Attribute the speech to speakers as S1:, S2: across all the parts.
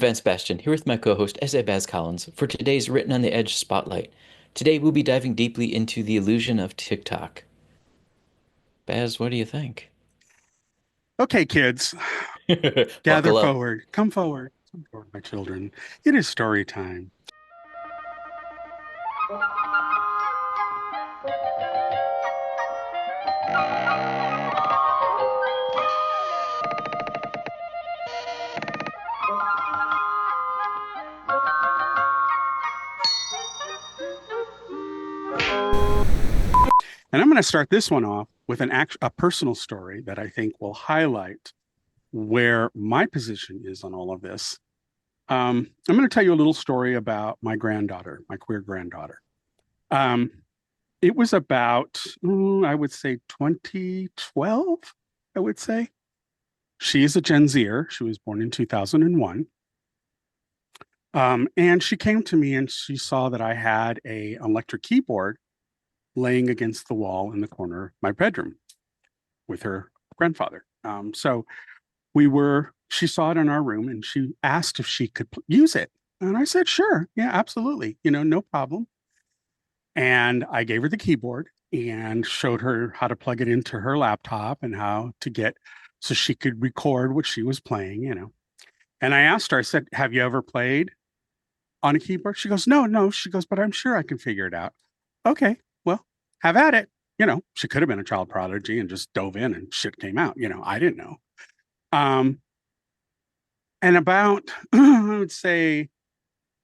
S1: Vance Bastion, here with my co-host S.A. Baz Collins for today's Written on the Edge Spotlight. Today we'll be diving deeply into the illusion of TikTok. Baz, what do you think?
S2: Okay, kids, gather
S1: Buckle up.
S2: forward. Come forward. Come forward, my children. It is story time. And I'm going to start this one off with a personal story that I think will highlight where my position is on all of this. I'm going to tell you a little story about my granddaughter, my queer granddaughter. Um, it was about, I would say 2012, I would say. She is a Gen Zer. She was born in 2001. And she came to me and she saw that I had a electric keyboard laying against the wall in the corner of my bedroom with her grandfather. She saw it in our room and she asked if she could use it. And I said, sure. Yeah, absolutely. No problem. And I gave her the keyboard and showed her how to plug it into her laptop and how to get so she could record what she was playing. And I asked her, I said, have you ever played on a keyboard? She goes, no, no. She goes, but I'm sure I can figure it out. Okay, well, have at it. She could have been a child prodigy and just dove in and shit came out. I didn't know. Um, and about, I would say,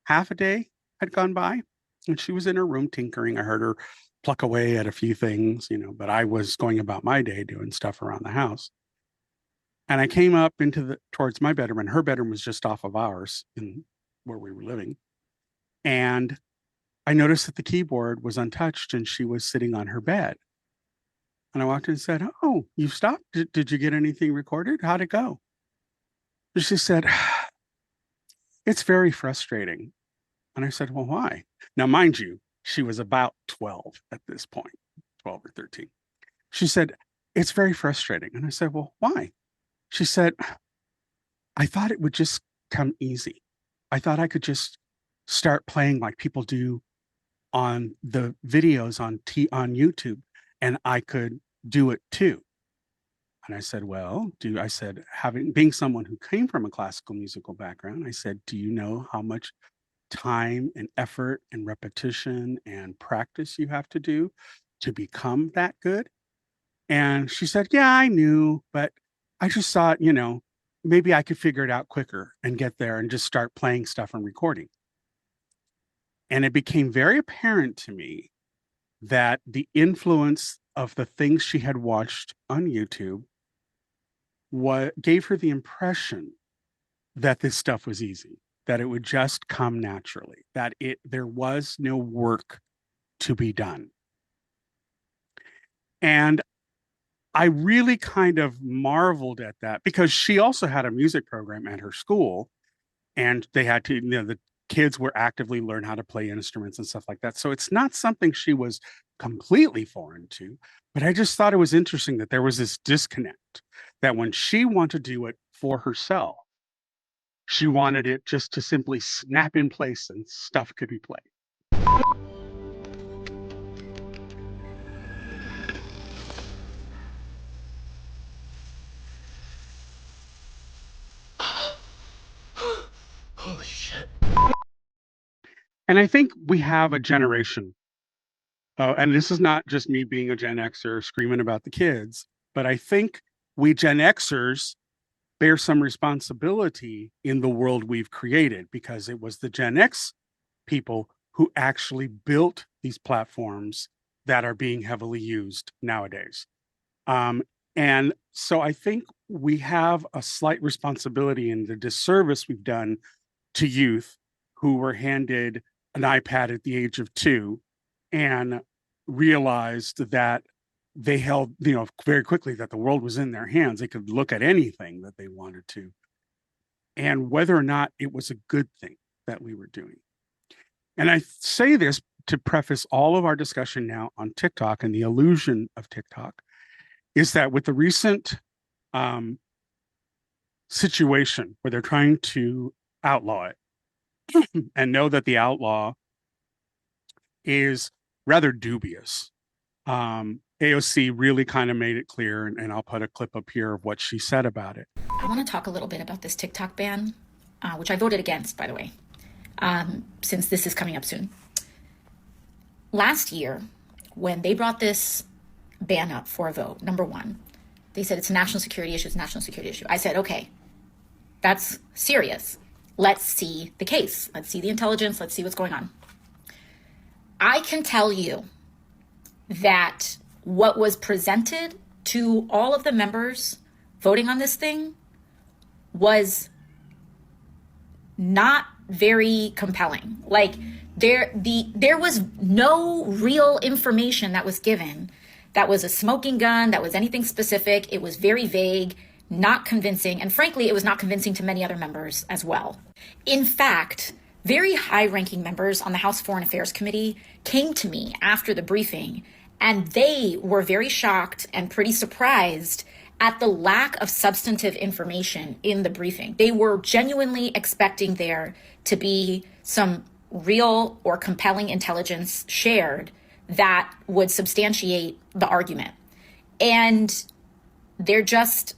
S2: half a day had gone by and she was in her room tinkering. I heard her pluck away at a few things, but I was going about my day doing stuff around the house. And I came up towards my bedroom, and her bedroom was just off of ours in where we were living. And I noticed that the keyboard was untouched and she was sitting on her bed. And I walked in and said, oh, you stopped? Did you get anything recorded? How'd it go? And she said, it's very frustrating. And I said, well, why? Now, mind you, she was about 12 at this point, 12 or 13. She said, it's very frustrating. And I said, well, why? She said, I thought it would just come easy. I thought I could just start playing like people do on the videos on YouTube, and I could do it too. And I said, well, I said, being someone who came from a classical musical background, I said, do you know how much time and effort and repetition and practice you have to do to become that good? And she said, yeah, I knew, but I just thought, maybe I could figure it out quicker and get there and just start playing stuff and recording. And it became very apparent to me that the influence of the things she had watched on YouTube gave her the impression that this stuff was easy, that it would just come naturally, that there was no work to be done. And I really kind of marveled at that because she also had a music program at her school, and they had to, the kids were actively learn how to play instruments and stuff like that. So it's not something she was completely foreign to, but I just thought it was interesting that there was this disconnect, that when she wanted to do it for herself, she wanted it just to simply snap in place and stuff could be played.
S1: Holy shit.
S2: And I think we have a generation, and this is not just me being a Gen Xer screaming about the kids, but I think we Gen Xers bear some responsibility in the world we've created, because it was the Gen X people who actually built these platforms that are being heavily used nowadays. And so I think we have a slight responsibility in the disservice we've done to youth who were handed an iPad at the age of 2 and realized that they held, very quickly, that the world was in their hands. They could look at anything that they wanted to, and whether or not it was a good thing that we were doing. And I say this to preface all of our discussion now on TikTok and the illusion of TikTok, is that with the recent situation where they're trying to outlaw it and know that the outlaw is rather dubious. AOC really kind of made it clear, and I'll put a clip up here of what she said about it.
S3: I want to talk a little bit about this TikTok ban, which I voted against, by the way, since this is coming up soon. Last year, when they brought this ban up for a vote, number one, they said it's a national security issue, it's a national security issue. I said, okay, that's serious. Let's see the case. Let's see the intelligence. Let's see what's going on. I can tell you that what was presented to all of the members voting on this thing was not very compelling. Like there was no real information that was given that was a smoking gun, that was anything specific. It was very vague, not convincing, and frankly, it was not convincing to many other members as well. In fact, very high-ranking members on the House Foreign Affairs Committee came to me after the briefing, and they were very shocked and pretty surprised at the lack of substantive information in the briefing. They were genuinely expecting there to be some real or compelling intelligence shared that would substantiate the argument. And there just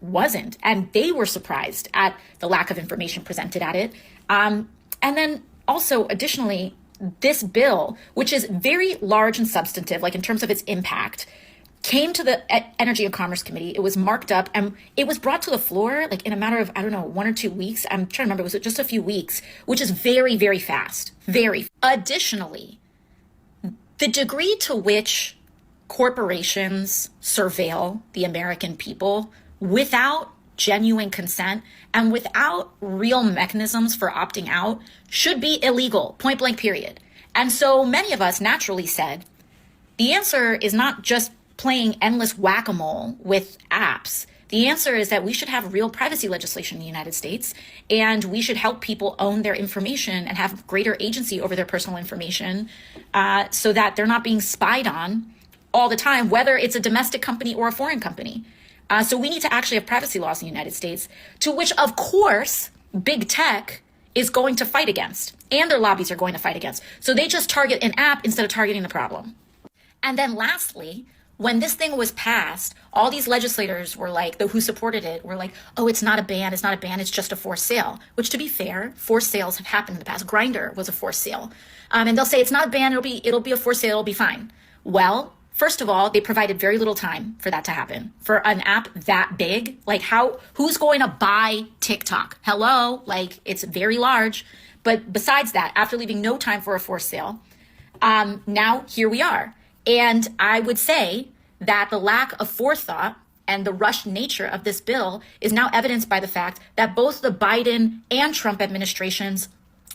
S3: wasn't. And they were surprised at the lack of information presented at it. And then also, additionally, this bill, which is very large and substantive, like in terms of its impact, came to the Energy and Commerce Committee. It was marked up and it was brought to the floor like in a matter of, I don't know, 1 or 2 weeks. I'm trying to remember, it was just a few weeks, which is very, very fast. Very. Additionally, the degree to which corporations surveil the American people without genuine consent and without real mechanisms for opting out should be illegal, point blank, period. And so many of us naturally said, the answer is not just playing endless whack-a-mole with apps. The answer is that we should have real privacy legislation in the United States, and we should help people own their information and have greater agency over their personal information so that they're not being spied on all the time, whether it's a domestic company or a foreign company. So we need to actually have privacy laws in the United States, to which, of course, big tech is going to fight against, and their lobbies are going to fight against. So they just target an app instead of targeting the problem. And then lastly, when this thing was passed, all these legislators were like, who supported it, were like, oh, it's not a ban, it's just a forced sale. Which, to be fair, forced sales have happened in the past. Grindr was a forced sale. And they'll say it's not a ban, it'll be a forced sale, it'll be fine. Well, first of all, they provided very little time for that to happen. For an app that big, like who's going to buy TikTok? Hello, like it's very large. But besides that, after leaving no time for a forced sale, now here we are. And I would say that the lack of forethought and the rushed nature of this bill is now evidenced by the fact that both the Biden and Trump administrations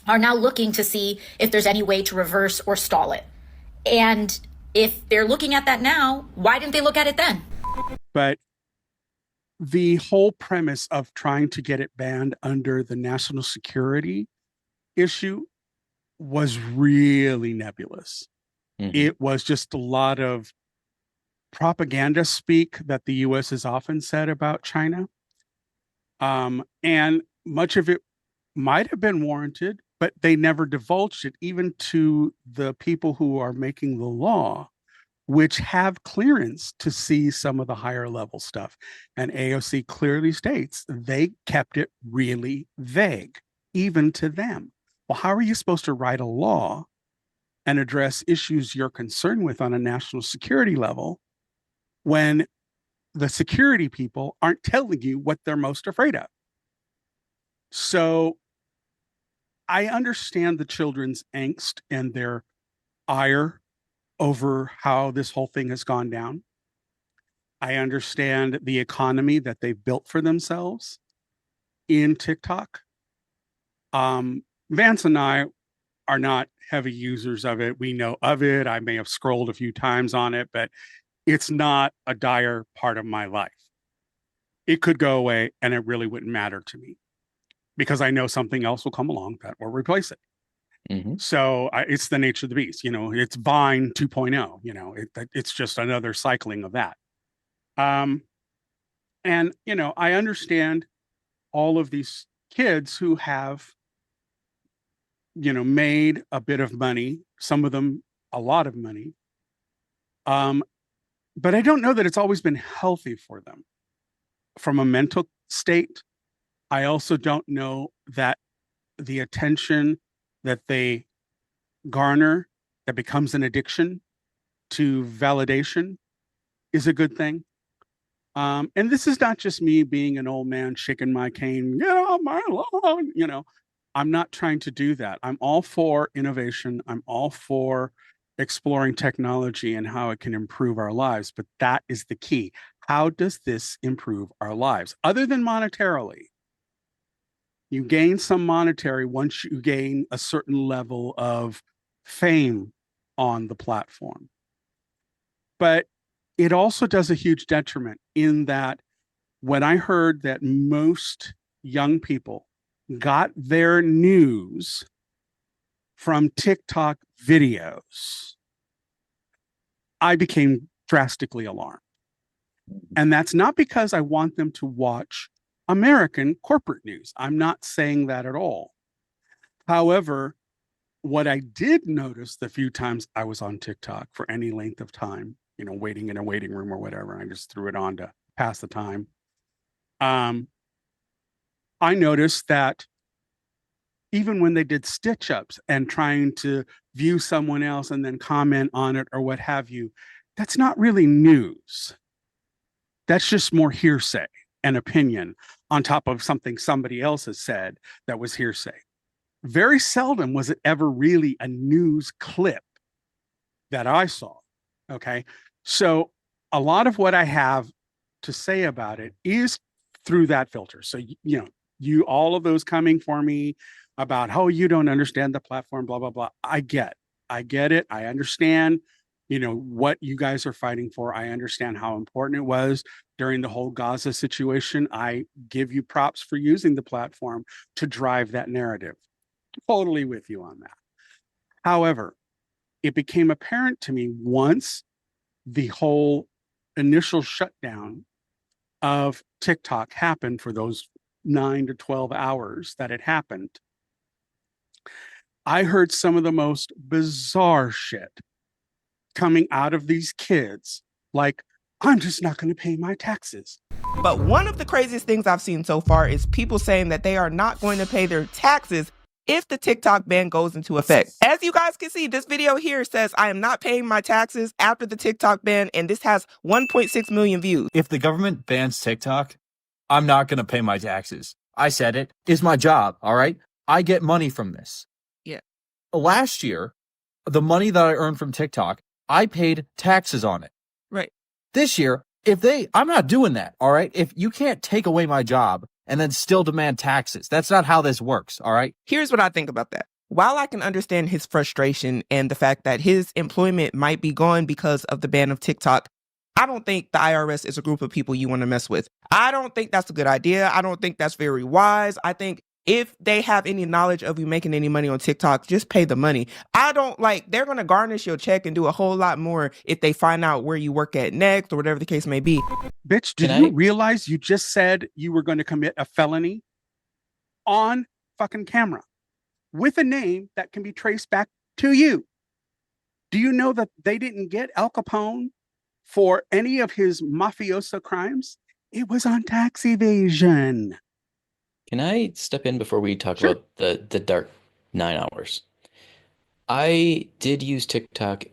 S3: are now looking to see if there's any way to reverse or stall it. And if they're looking at that now, why didn't they look at it then?
S2: But the whole premise of trying to get it banned under the national security issue was really nebulous. Mm-hmm. It was just a lot of propaganda speak that the U.S. has often said about China. And much of it might have been warranted, but they never divulged it, even to the people who are making the law, which have clearance to see some of the higher level stuff. And AOC clearly states they kept it really vague, even to them. Well, how are you supposed to write a law and address issues you're concerned with on a national security level when the security people aren't telling you what they're most afraid of? So I understand the children's angst and their ire over how this whole thing has gone down. I understand the economy that they've built for themselves in TikTok. Vance and I are not heavy users of it. We know of it. I may have scrolled a few times on it, but it's not a dire part of my life. It could go away and it really wouldn't matter to me because I know something else will come along that will replace it. Mm-hmm. So it's the nature of the beast. It's Vine 2.0. It's just another cycling of that. And I understand all of these kids who have made a bit of money, some of them a lot of money. But I don't know that it's always been healthy for them from a mental state. I also don't know that the attention that they garner that becomes an addiction to validation is a good thing. And this is not just me being an old man shaking my cane, get off my lawn, I'm not trying to do that. I'm all for innovation. I'm all for exploring technology and how it can improve our lives. But that is the key. How does this improve our lives? Other than monetarily, you gain some monetary once you gain a certain level of fame on the platform. But it also does a huge detriment in that when I heard that most young people got their news from TikTok videos, I became drastically alarmed. And that's not because I want them to watch American corporate news. I'm not saying that at all. However, what I did notice the few times I was on TikTok for any length of time, waiting in a waiting room or whatever, I just threw it on to pass the time. I noticed that even when they did stitch ups and trying to view someone else and then comment on it or what have you, that's not really news. That's just more hearsay and opinion on top of something somebody else has said that was hearsay. Very seldom was it ever really a news clip that I saw. Okay. So a lot of what I have to say about it is through that filter. So, all of those coming for me about how you don't understand the platform, blah, blah, blah. I get it. I understand, what you guys are fighting for. I understand how important it was during the whole Gaza situation. I give you props for using the platform to drive that narrative. Totally with you on that. However, it became apparent to me once the whole initial shutdown of TikTok happened for those 9 to 12 hours that it happened. I heard some of the most bizarre shit coming out of these kids, like, I'm just not going to pay my taxes.
S4: But one of the craziest things I've seen so far is people saying that they are not going to pay their taxes if the TikTok ban goes into effect. As you guys can see, this video here says I am not paying my taxes after the TikTok ban, and this has 1.6 million views.
S5: If the government bans TikTok, I'm not going to pay my taxes. I said it. It's my job, all right? I get money from this.
S4: Yeah.
S5: Last year, the money that I earned from TikTok, I paid taxes on it.
S4: Right.
S5: This year, I'm not doing that, all right? If you can't take away my job and then still demand taxes, that's not how this works, all right?
S4: Here's what I think about that. While I can understand his frustration and the fact that his employment might be gone because of the ban of TikTok, I don't think the IRS is a group of people you want to mess with. I don't think that's a good idea. I don't think that's very wise. I think if they have any knowledge of you making any money on TikTok, just pay the money. They're going to garnish your check and do a whole lot more if they find out where you work at next or whatever the case may be.
S2: Bitch, did you realize you just said you were going to commit a felony on fucking camera with a name that can be traced back to you? Do you know that they didn't get Al Capone for any of his mafioso crimes? It was on tax evasion.
S1: Can I step in before we talk about the dark 9 hours? I did use TikTok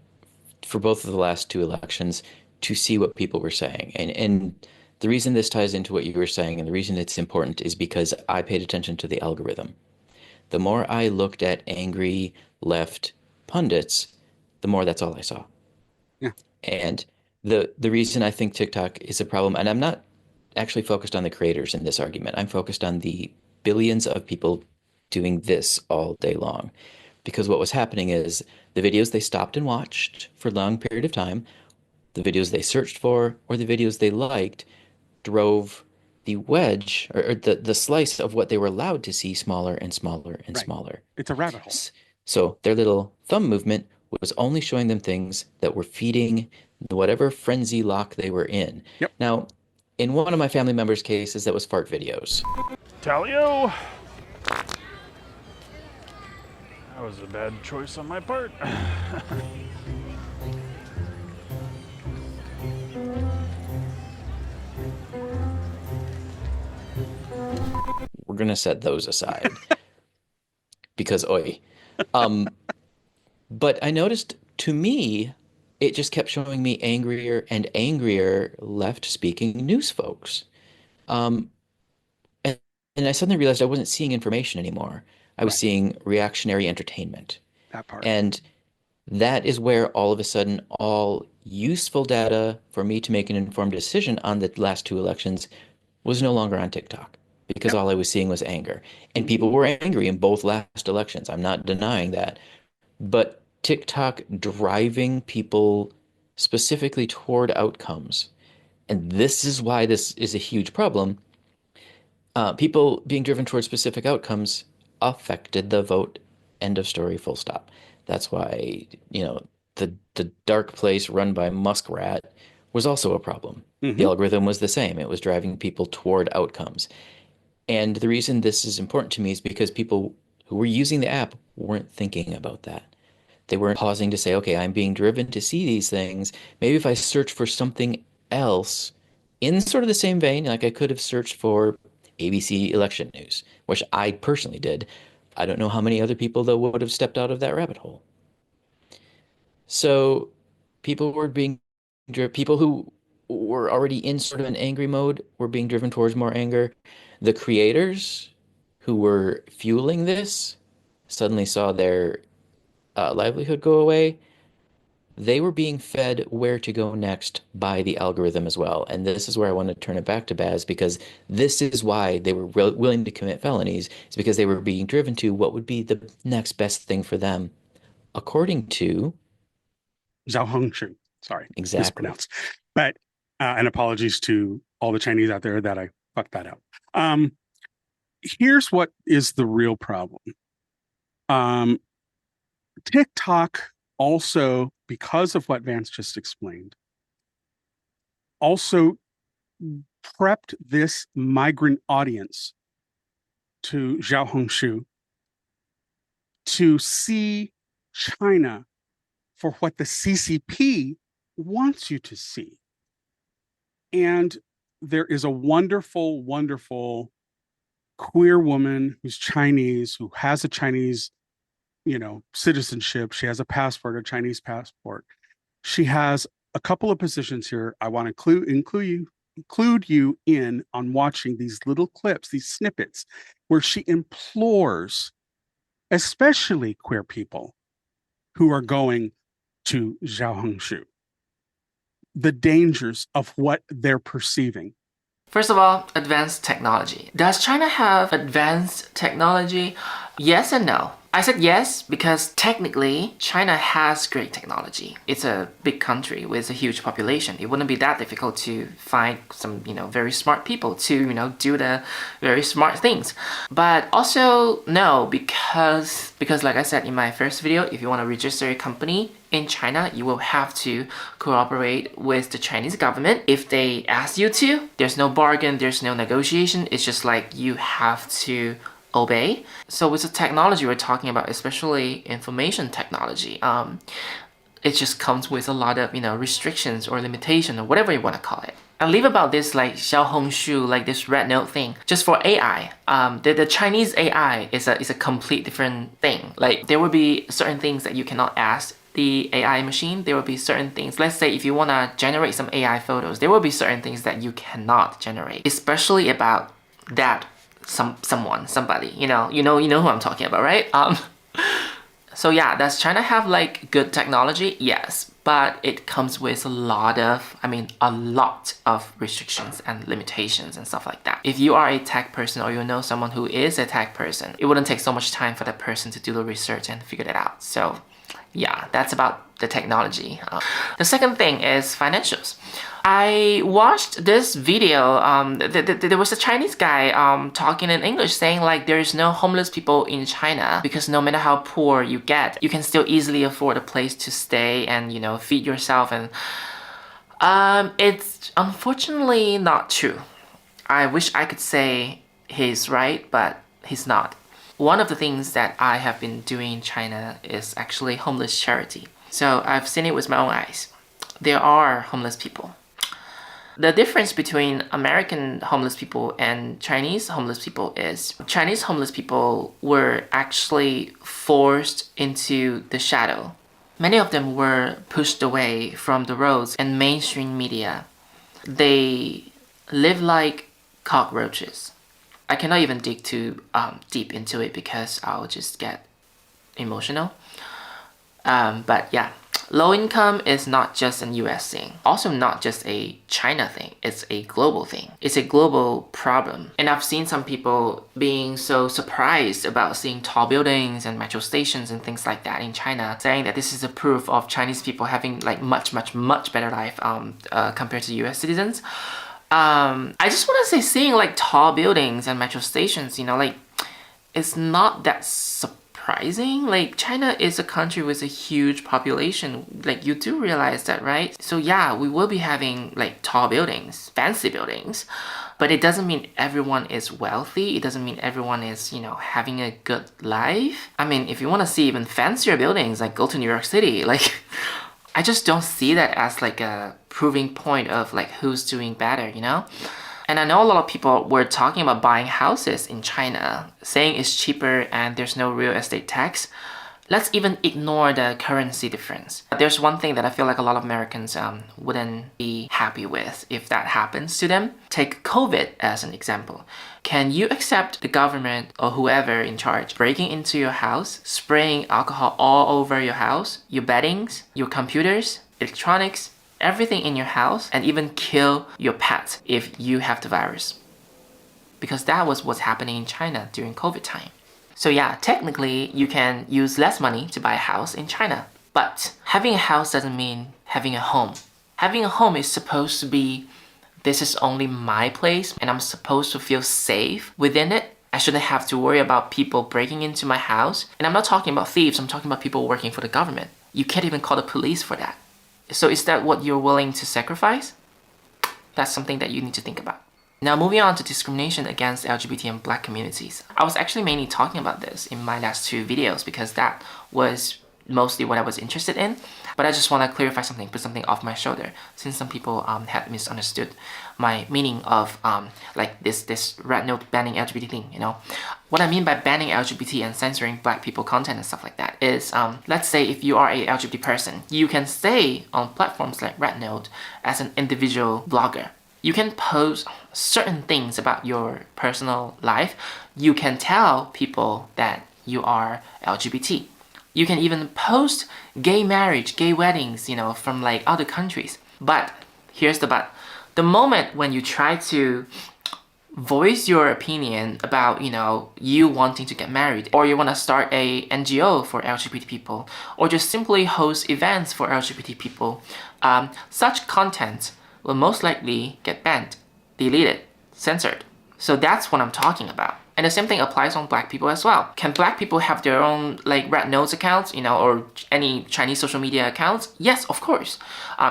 S1: for both of the last 2 elections to see what people were saying. And the reason this ties into what you were saying and the reason it's important is because I paid attention to the algorithm. The more I looked at angry left pundits, the more that's all I saw.
S2: Yeah.
S1: And the reason I think TikTok is a problem, and I'm not actually focused on the creators in this argument. I'm focused on the billions of people doing this all day long. Because what was happening is the videos they stopped and watched for a long period of time, the videos they searched for, or the videos they liked drove the wedge or the slice of what they were allowed to see smaller and smaller and smaller.
S2: It's a rabbit hole.
S1: So their little thumb movement was only showing them things that were feeding whatever frenzy lock they were in.
S2: Yep.
S1: Now, in one of my family members' cases, that was fart videos.
S6: Tell you. That was a bad choice on my part.
S1: We're gonna set those aside because oi. Um, but I noticed to me, it just kept showing me angrier and angrier left-speaking news folks. Um, and, and I suddenly realized I wasn't seeing information anymore. I was
S2: Right.
S1: seeing reactionary entertainment.
S2: That part.
S1: And that is where all of a sudden all useful data for me to make an informed decision on the last two elections was no longer on TikTok because
S2: Yep.
S1: all I was seeing was anger. And people were angry in both last elections. I'm not denying that. But TikTok driving people specifically toward outcomes. And this is why this is a huge problem. People being driven toward specific outcomes affected the vote. End of story, full stop. That's why, the dark place run by Muskrat was also a problem. The
S2: Mm-hmm.
S1: algorithm was the same. It was driving people toward outcomes. And the reason this is important to me is because people who were using the app weren't thinking about that. They weren't pausing to say, okay, I'm being driven to see these things. Maybe if I search for something else in sort of the same vein, like I could have searched for ABC election news, which I personally did. I don't know how many other people, though, would have stepped out of that rabbit hole. So people were being people who were already in sort of an angry mode were being driven towards more anger. The creators who were fueling this suddenly saw their livelihood go away. They were being fed where to go next by the algorithm as well. And this is where I want to turn it back to Baz because this is why they were willing to commit felonies, is because they were being driven to what would be the next best thing for them, according to
S2: Zhao. Sorry,
S1: exactly.
S2: mispronounced. But and apologies to all the Chinese out there that I fucked that up. Here's what is the real problem. TikTok also, because of what Vance just explained, also prepped this migrant audience to Zhao to see China for what the CCP wants you to see. And there is a wonderful, wonderful queer woman who's Chinese, who has a Chinese, citizenship. She has a passport, a Chinese passport. She has a couple of positions here. I want to include you in on watching these little clips, these snippets, where she implores, especially queer people who are going to Zhao, the dangers of what they're perceiving.
S7: First of all, advanced technology. Does China have advanced technology? Yes and no. I said yes because technically China has great technology. It's a big country with a huge population. It wouldn't be that difficult to find some, very smart people to, do the very smart things. But also no, because like I said in my first video, if you want to register a company in China, you will have to cooperate with the Chinese government. If they ask you to, there's no bargain, there's no negotiation. It's just like you have to obey. So with the technology we're talking about, especially information technology, it just comes with a lot of restrictions or limitation or whatever you want to call it. I leave about this like Xiaohongshu, like this Red Note thing, just for AI. The Chinese AI is a complete different thing. Like there will be certain things that you cannot ask the AI machine. There will be certain things. Let's say if you want to generate some AI photos, there will be certain things that you cannot generate, especially about that somebody, you know who I'm talking about, right? So yeah, does China have like good technology? Yes, but it comes with a lot of restrictions and limitations and stuff like that. If you are a tech person or you know someone who is a tech person, it wouldn't take so much time for that person to do the research and figure it out. So yeah, that's about the technology. The second thing is financials. I watched this video, there was a Chinese guy talking in English saying like there's no homeless people in China because no matter how poor you get, you can still easily afford a place to stay and feed yourself, and it's unfortunately not true. I wish I could say he's right, but he's not. One of the things that I have been doing in China is actually homeless charity. So I've seen it with my own eyes. There are homeless people. The difference between American homeless people and Chinese homeless people is Chinese homeless people were actually forced into the shadow. Many of them were pushed away from the roads and mainstream media. They live like cockroaches. I cannot even dig too deep into it because I'll just get emotional. But yeah, low income is not just an US thing. Also not just a China thing. It's a global thing. It's a global problem. And I've seen some people being so surprised about seeing tall buildings and metro stations and things like that in China, saying that this is a proof of Chinese people having like much better life compared to US citizens. I just want to say seeing like tall buildings and metro stations, like it's not that surprising. Like China is a country with a huge population. Like you do realize that, right? So yeah, we will be having like tall buildings, fancy buildings, but it doesn't mean everyone is wealthy. It doesn't mean everyone is, having a good life. I mean, if you want to see even fancier buildings, like go to New York City, like I just don't see that as like a proving point of like who's doing better, And I know a lot of people were talking about buying houses in China, saying it's cheaper and there's no real estate tax. Let's even ignore the currency difference. There's one thing that I feel like a lot of Americans wouldn't be happy with if that happens to them. Take COVID as an example. Can you accept the government or whoever in charge breaking into your house, spraying alcohol all over your house, your beddings, your computers, electronics, everything in your house, and even kill your pet if you have the virus? Because that was what's happening in China during COVID time. So yeah, technically you can use less money to buy a house in China. But having a house doesn't mean having a home. Having a home is supposed to be, this is only my place and I'm supposed to feel safe within it. I shouldn't have to worry about people breaking into my house. And I'm not talking about thieves, I'm talking about people working for the government. You can't even call the police for that. So is that what you're willing to sacrifice? That's something that you need to think about. Now moving on to discrimination against LGBT and Black communities. I was actually mainly talking about this in my last two videos because that was mostly what I was interested in. But I just want to clarify something, put something off my shoulder, since some people had misunderstood my meaning of like this Red Note banning LGBT thing, What I mean by banning LGBT and censoring Black people content and stuff like that is, let's say if you are a LGBT person, you can stay on platforms like Red Note as an individual blogger. You can post certain things about your personal life. You can tell people that you are LGBT. You can even post gay marriage, gay weddings, from like other countries. But here's the but. The moment when you try to voice your opinion about, you wanting to get married, or you want to start a NGO for LGBT people, or just simply host events for LGBT people, such content will most likely get banned, deleted, censored. So that's what I'm talking about. And the same thing applies on Black people as well. Can Black people have their own like Red Notes accounts, or any Chinese social media accounts? Yes, of course.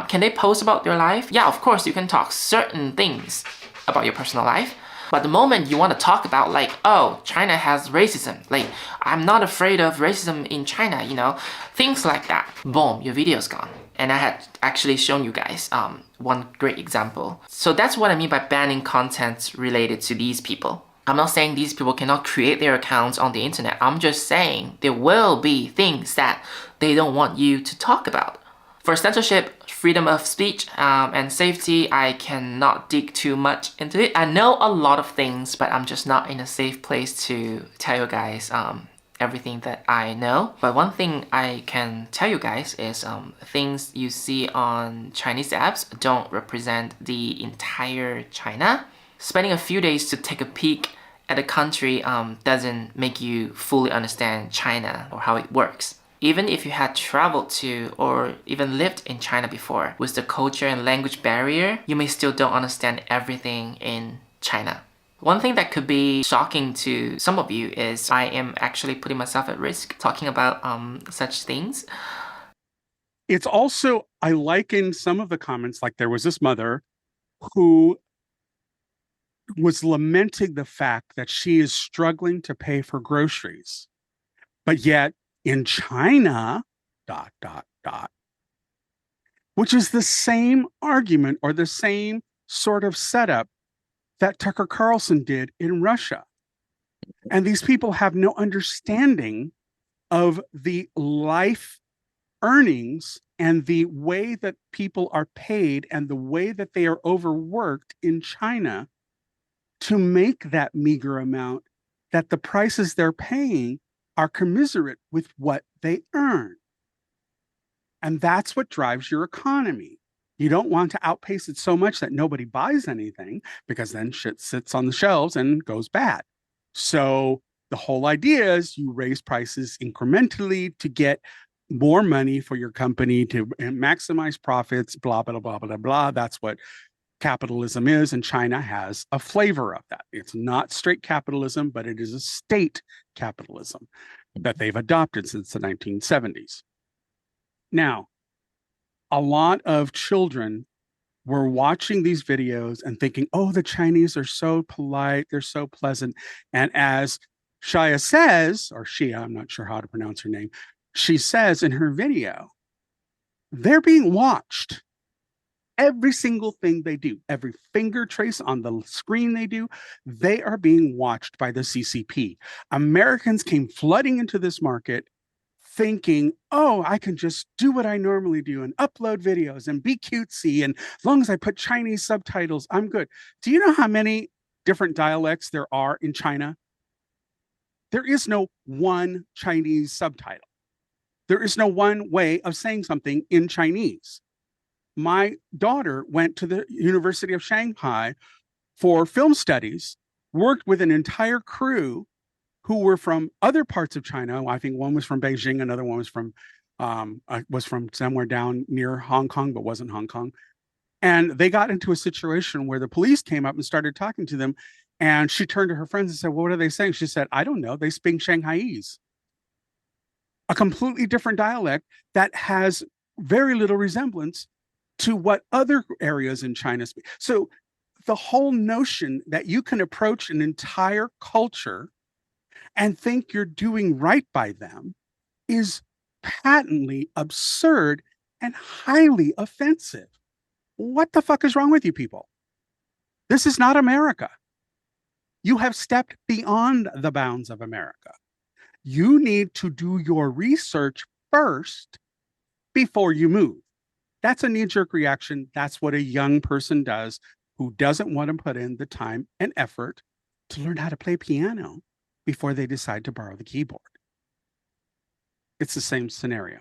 S7: Can they post about their life? Yeah, of course, you can talk certain things about your personal life. But the moment you want to talk about like, oh, China has racism, like, I'm not afraid of racism in China, things like that, boom, your video's gone. And I had actually shown you guys one great example. So that's what I mean by banning content related to these people. I'm not saying these people cannot create their accounts on the internet. I'm just saying there will be things that they don't want you to talk about. For censorship, freedom of speech, and safety, I cannot dig too much into it. I know a lot of things, but I'm just not in a safe place to tell you guys everything that I know. But one thing I can tell you guys is things you see on Chinese apps don't represent the entire China. Spending a few days to take a peek at a country doesn't make you fully understand China or how it works. Even if you had traveled to or even lived in China before, with the culture and language barrier, you may still don't understand everything in China. One thing that could be shocking to some of you is I am actually putting myself at risk talking about such things.
S2: It's also, I like in some of the comments, like there was this mother who, I don't know if she was a mother or a parent, but she was saying that she was so afraid of racism. And I said, well, you know, I don't know. I mean, I think that was lamenting the fact that she is struggling to pay for groceries. But yet in China, dot, dot, dot, which is the same argument or the same sort of setup that Tucker Carlson did in Russia. And these people have no understanding of the life earnings and the way that people are paid and the way that they are overworked in China to make that meager amount, that the prices they're paying are commiserate with what they earn. And that's what drives your economy. You don't want to outpace it so much that nobody buys anything, because then shit sits on the shelves and goes bad. So the whole idea is you raise prices incrementally to get more money for your company, to maximize profits, blah, blah, blah, blah, blah. That's what capitalism is. And China has a flavor of that. It's not straight capitalism, but it is a state capitalism that they've adopted since the 1970s. Now, a lot of children were watching these videos and thinking, oh, the Chinese are so polite, they're so pleasant. And as Shia says, or Shia, I'm not sure how to pronounce her name, she says in her video, they're being watched. Every single thing they do, every finger trace on the screen they do, they are being watched by the CCP. Americans came flooding into this market thinking, oh, I can just do what I normally do and upload videos and be cutesy. And as long as I put Chinese subtitles, I'm good. Do you know how many different dialects there are in China? There is no one Chinese subtitle. There is no one way of saying something in Chinese. My daughter went to the University of Shanghai for film studies, worked with an entire crew who were from other parts of China. I think one was from Beijing, another one was from somewhere down near Hong Kong, but wasn't Hong Kong. And they got into a situation where the police came up and started talking to them. And she turned to her friends and said, well, what are they saying? She said, I don't know. They speak Shanghaiese, a completely different dialect that has very little resemblance to what other areas in China speak. So the whole notion that you can approach an entire culture and think you're doing right by them is patently absurd and highly offensive. What the fuck is wrong with you people? This is not America. You have stepped beyond the bounds of America. You need to do your research first before you move. That's a knee-jerk reaction. That's what a young person does who doesn't want to put in the time and effort to learn how to play piano before they decide to borrow the keyboard. It's the same scenario.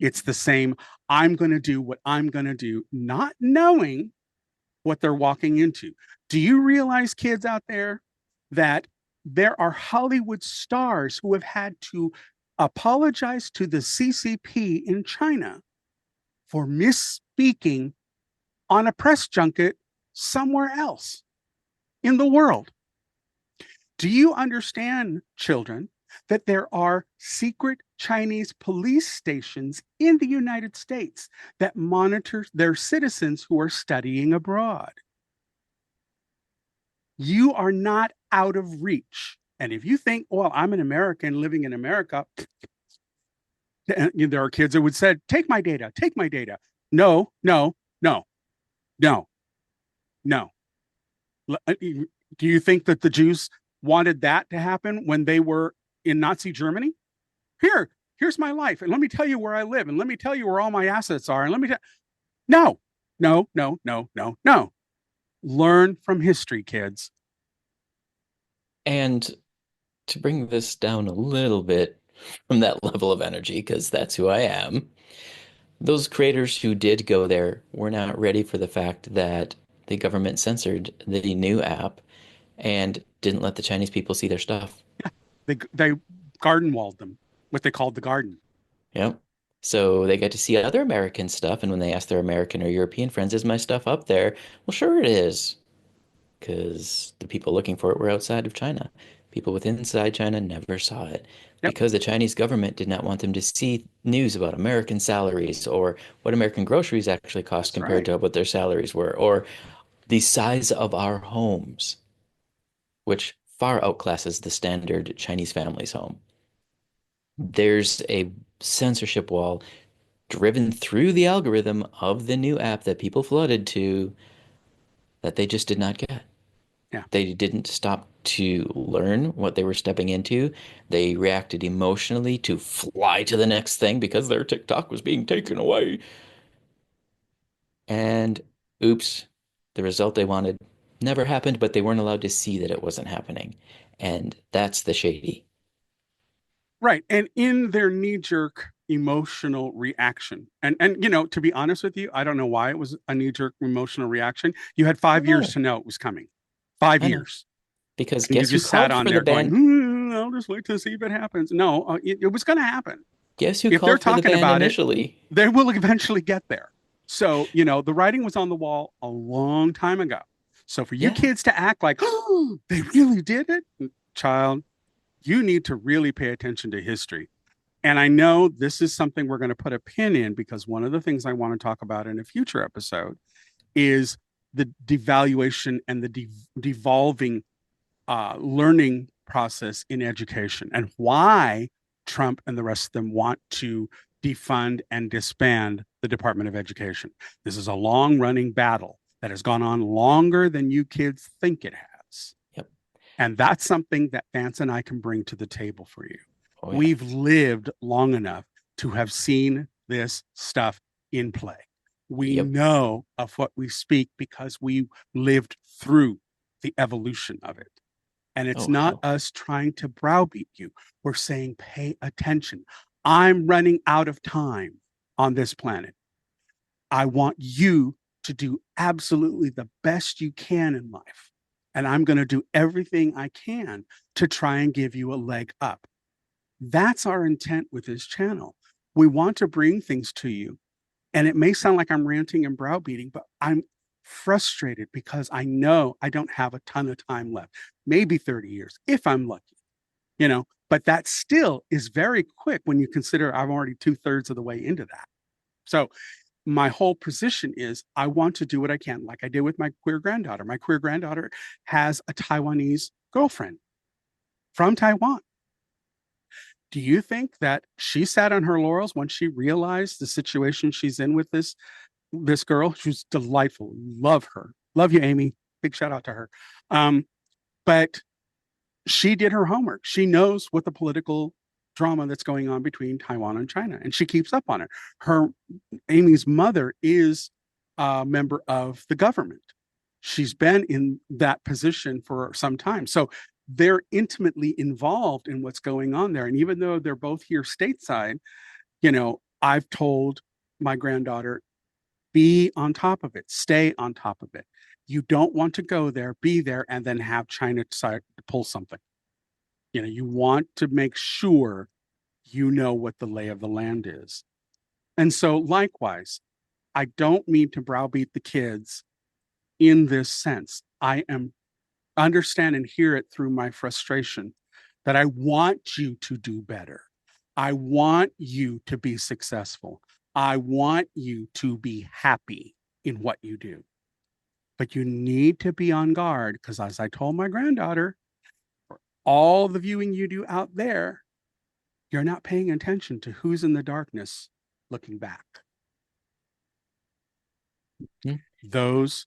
S2: It's the same, I'm going to do what I'm going to do, not knowing what they're walking into. Do you realize, kids out there, that there are Hollywood stars who have had to apologize to the CCP in China for misspeaking on a press junket somewhere else in the world? Do you understand, children, that there are secret Chinese police stations in the United States that monitor their citizens who are studying abroad? You are not out of reach. And if you think, well, I'm an American living in America, there are kids that would say, take my data, take my data. No, no, no, no, no. Do you think that the Jews wanted that to happen when they were in Nazi Germany? Here's my life, and let me tell you where I live, and let me tell you where all my assets are, and let me tell. No, no, no, no, no, no. Learn from history, kids.
S1: And to bring this down a little bit from that level of energy, because that's who I am, those creators who did go there were not ready for the fact that the government censored the new app and didn't let the Chinese people see their stuff.
S2: Yeah, they garden walled them, what they called the garden.
S1: Yep. So they got to see other American stuff, and when they asked their American or European friends, is my stuff up there? Well, sure it is, because the people looking for it were outside of China. People with inside China never saw it because the Chinese government did not want them to see news about American salaries or what American groceries actually cost compared to what their salaries were, or the size of our homes, which far outclasses the standard Chinese family's home. There's a censorship wall driven through the algorithm of the new app that people flooded to that they just did not get.
S2: Yeah.
S1: They didn't stop to learn what they were stepping into. They reacted emotionally to fly to the next thing because their TikTok was being taken away. And oops, the result they wanted never happened, but they weren't allowed to see that it wasn't happening. And that's the shady.
S2: Right. And in their knee-jerk emotional reaction. And to be honest with you, I don't know why it was a knee-jerk emotional reaction. You had
S1: I
S2: 5 years
S1: know.
S2: to know it was coming. 5 years.
S1: Because
S2: And you
S1: guess who
S2: just sat
S1: called
S2: on
S1: for the
S2: there going,
S1: ban?
S2: I'll just wait to see if it happens. No, it was going to happen.
S1: Guess who
S2: If they're
S1: called for the
S2: talking
S1: ban
S2: about it,
S1: initially?
S2: they will eventually get there. So, the writing was on the wall a long time ago. So for you
S1: Yeah.
S2: kids to act like, oh, they really did it, child, you need to really pay attention to history. And I know this is something we're going to put a pin in because one of the things I want to talk about in a future episode is the devaluation and the devolving learning process in education and why Trump and the rest of them want to defund and disband the Department of Education. This is a long running battle that has gone on longer than you kids think it has.
S1: Yep.
S2: And that's something that Vance and I can bring to the table for you.
S1: Oh, yeah.
S2: We've lived long enough to have seen this stuff in play. We
S1: Yep.
S2: know of what we speak because we lived through the evolution of it. And it's
S1: Oh,
S2: not
S1: hell.
S2: us trying to browbeat you. We're saying, pay attention. I'm running out of time on this planet. I want you to do absolutely the best you can in life. And I'm going to do everything I can to try and give you a leg up. That's our intent with this channel. We want to bring things to you. And it may sound like I'm ranting and browbeating, but I'm frustrated because I know I don't have a ton of time left, maybe 30 years, if I'm lucky, but that still is very quick when you consider I'm already 2/3 of the way into that. So my whole position is I want to do what I can, like I did with my queer granddaughter. My queer granddaughter has a Taiwanese girlfriend from Taiwan. Do you think that she sat on her laurels when she realized the situation she's in with this girl? She's delightful. Love her. Love you, Amy. Big shout out to her. But she did her homework. She knows what the political drama that's going on between Taiwan and China, and she keeps up on it. Amy's mother is a member of the government. She's been in that position for some time. So they're intimately involved in what's going on there. And even though they're both here stateside, I've told my granddaughter, be on top of it, stay on top of it. You don't want to go there, be there, and then have China decide to pull something. You want to make sure you know what the lay of the land is. And so likewise, I don't mean to browbeat the kids in this sense. I am understand and hear it through my frustration that I want you to do better. I want you to be successful. I want you to be happy in what you do. But you need to be on guard because, as I told my granddaughter, for all the viewing you do out there, you're not paying attention to who's in the darkness looking back.
S1: Hmm.
S2: Those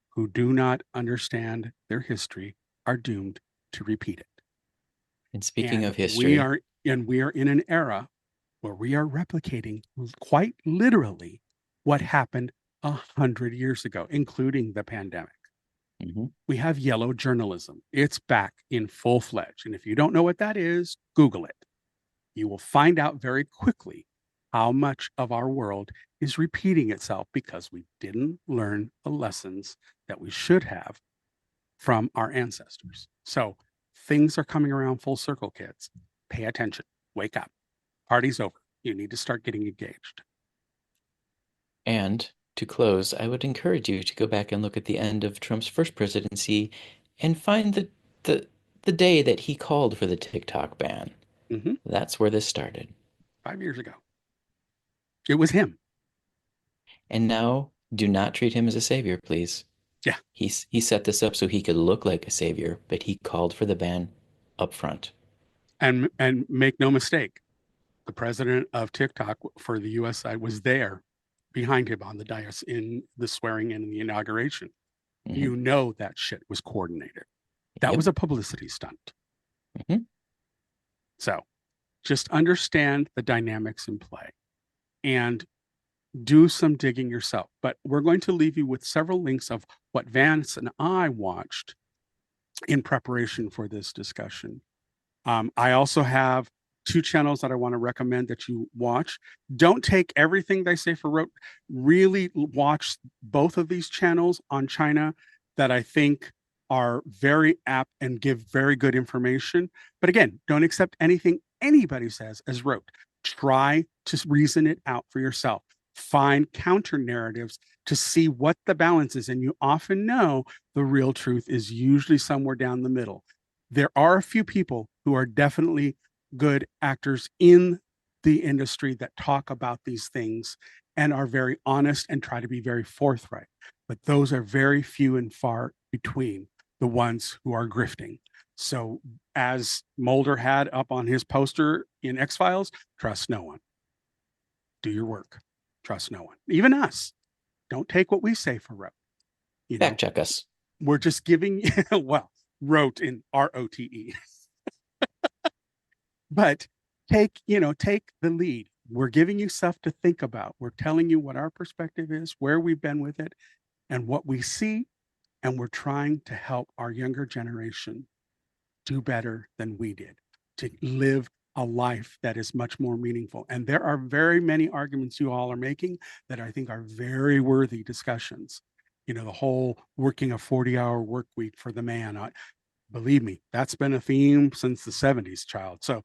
S2: who do not understand their history are doomed to repeat it.
S1: And speaking
S2: And
S1: of history,
S2: we are in an era where we are replicating quite literally what happened 100 years ago, including the pandemic.
S1: mhm,
S2: We have yellow journalism. It's back in full fledged. And if you don't know what that is, Google it. You will find out very quickly how much of our world is repeating itself because we didn't learn the lessons that we should have from our ancestors. So things are coming around full circle, kids. Pay attention. Wake up. Party's over. You need to start getting engaged.
S1: and to close, I would encourage you to go back and look at the end of Trump's first presidency and find the the day that he called for the TikTok ban.
S2: Mhm.
S1: That's where this started.
S2: 5 years ago. It was him.
S1: And now, do not treat him as a savior, please.
S2: Yeah.
S1: He set this up so he could look like a savior, but he called for the ban up front.
S2: And make no mistake, the president of TikTok for the US side was there behind him on the dais in the swearing in and the inauguration.
S1: Mhm.
S2: You know that shit was coordinated. That
S1: Yep.
S2: was a publicity stunt.
S1: hmm
S2: So just understand the dynamics in play and do some digging yourself. But we're going to leave you with several links of what Vance and I watched in preparation for this discussion. I also have two channels that I want to recommend that you watch. Don't take everything they say for rote. Really watch both of these channels on China that I think are very apt and give very good information. But again, don't accept anything anybody says as rote. Try to reason it out for yourself. Find counter narratives to see what the balance is. And you often know the real truth is usually somewhere down the middle. There are a few people who are definitely good actors in the industry that talk about these things and are very honest and try to be very forthright. But those are very few and far between, the ones who are grifting. So, as Mulder had up on his poster in X Files, trust no one. Do your work. Trust no one. Even us. Don't take what we say for rote. You know,
S1: Fact check us.
S2: we're just giving, well, rote in ROTE. But take the lead. We're giving you stuff to think about. We're telling you what our perspective is, where we've been with it, and what we see. And we're trying to help our younger generation do better than we did, to live a life that is much more meaningful. And there are very many arguments you all are making that I think are very worthy discussions. The whole working a 40-hour work week for the man. Believe me, that's been a theme since the 70s, child. So,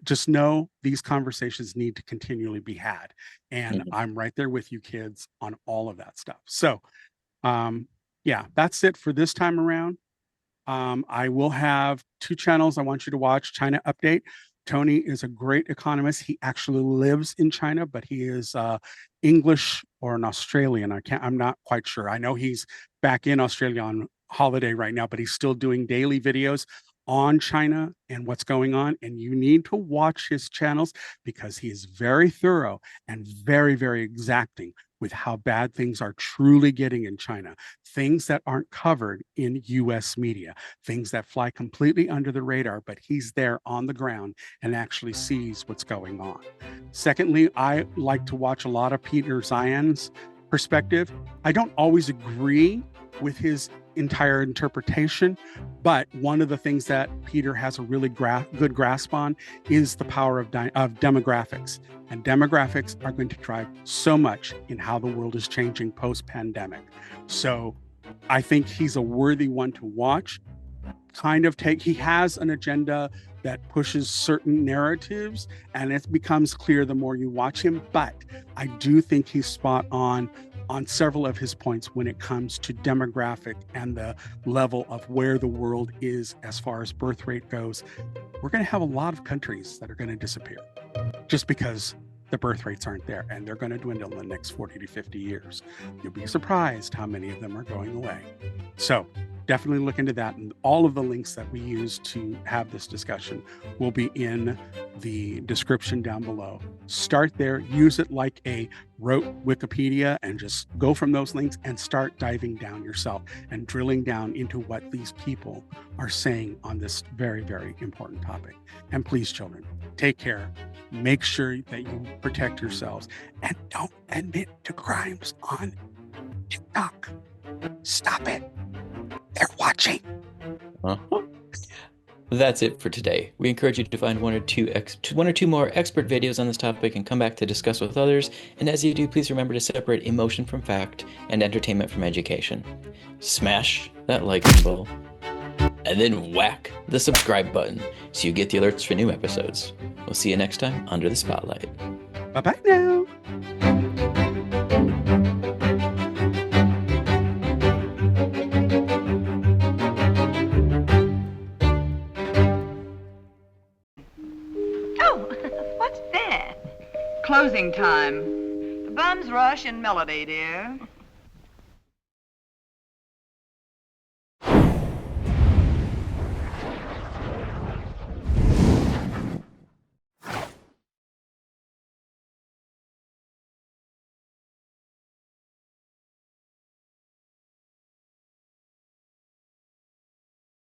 S2: just know these conversations need to continually be had. And
S1: Mhm.
S2: I'm right there with you kids on all of that stuff. So, yeah, that's it for this time around. I will have two channels I want you to watch. China Update. Tony is a great economist. He actually lives in China, but he is English or an Australian. I'm not quite sure. I know he's back in Australia on holiday right now, but he's still doing daily videos on China and what's going on. And you need to watch his channels because he is very thorough and very, very exacting with how bad things are truly getting in China, things that aren't covered in US media, things that fly completely under the radar, but he's there on the ground and actually sees what's going on. Secondly, I like to watch a lot of Peter Zeihan's perspective. I don't always agree with his entire interpretation, but one of the things that Peter has a really good grasp on is the power of demographics. And demographics are going to drive so much in how the world is changing post-pandemic. So I think he's a worthy one to watch. He has an agenda that pushes certain narratives, and it becomes clear the more you watch him. But I do think he's spot on several of his points when it comes to demographic and the level of where the world is as far as birth rate goes. We're going to have a lot of countries that are going to disappear just because the birth rates aren't there, and they're going to dwindle in the next 40 to 50 years. You'll be surprised how many of them are going away. So definitely look into that. And all of the links that we use to have this discussion will be in the description down below. Start there, use it like a rote Wikipedia, and just go from those links and start diving down yourself and drilling down into what these people are saying on this very, very important topic. And please, children, take care. Make sure that you protect yourselves and don't admit to crimes on TikTok. Stop it. They're watching.
S1: Uh-huh. That's it for today. We encourage you to find one or two more expert videos on this topic and come back to discuss with others. And as you do, please remember to separate emotion from fact and entertainment from education. Smash that like symbol, and then whack the subscribe button so you get the alerts for new episodes. We'll see you next time under the spotlight.
S2: Bye-bye now.
S8: Oh, what's that? Closing time. Bum's Rush and Melody, dear.